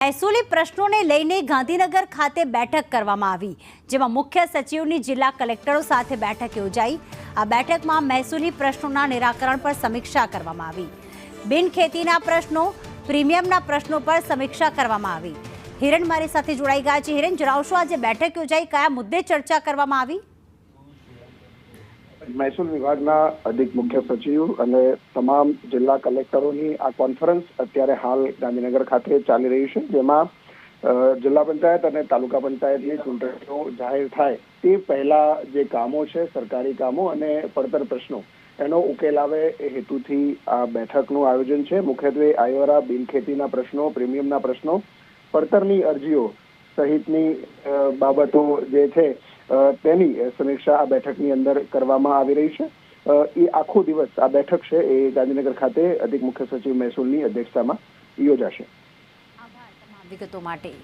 મહેસૂલી પ્રશ્નોને લઈને ગાંધીનગર ખાતે બેઠક કરવામાં આવી, જેમાં મુખ્ય સચિવની જિલ્લા કલેક્ટરો સાથે બેઠક યોજાઈ। આ બેઠકમાં મહેસૂલી પ્રશ્નોના નિરાકરણ પર સમીક્ષા કરવામાં આવી। બિનખેતીના પ્રશ્નો, પ્રીમિયમના પ્રશ્નો પર સમીક્ષા કરવામાં આવી। હિરણ મારી સાથે જોડાઈ ગયા છે। હિરણ, જણાવશો આજે બેઠક યોજાઈ, કયા મુદ્દે ચર્ચા કરવામાં આવી? મહેસૂલ વિભાગના અધિક મુખ્ય સચિવ અને તમામ જિલ્લા કલેક્ટરોની આ કોન્ફરન્સ અત્યારે હાલ ગાંધીનગર ખાતે ચાલી રહી છે, જેમાં જિલ્લા પંચાયત અને તાલુકા પંચાયતની ચૂંટણીઓ જાહેર થાય તે પહેલા જે કામો છે, સરકારી કામો અને પડતર પ્રશ્નો એનો ઉકેલ આવે એ હેતુથી આ બેઠકનું આયોજન છે। મુખ્યત્વે આયોરા, બિનખેતીના પ્રશ્નો, પ્રીમિયમના પ્રશ્નો, પડતરની અરજીઓ સહિતની બાબતો જે છે તેની સમીક્ષા આ બેઠકની અંદર કરવામાં આવી રહી છે। એ આખો દિવસ આ બેઠક છે એ ગાંધીનગર ખાતે અધિક મુખ્ય સચિવ મહેસૂલની અધ્યક્ષતામાં યોજાશે। આભાર તમામ વિગતો માટે।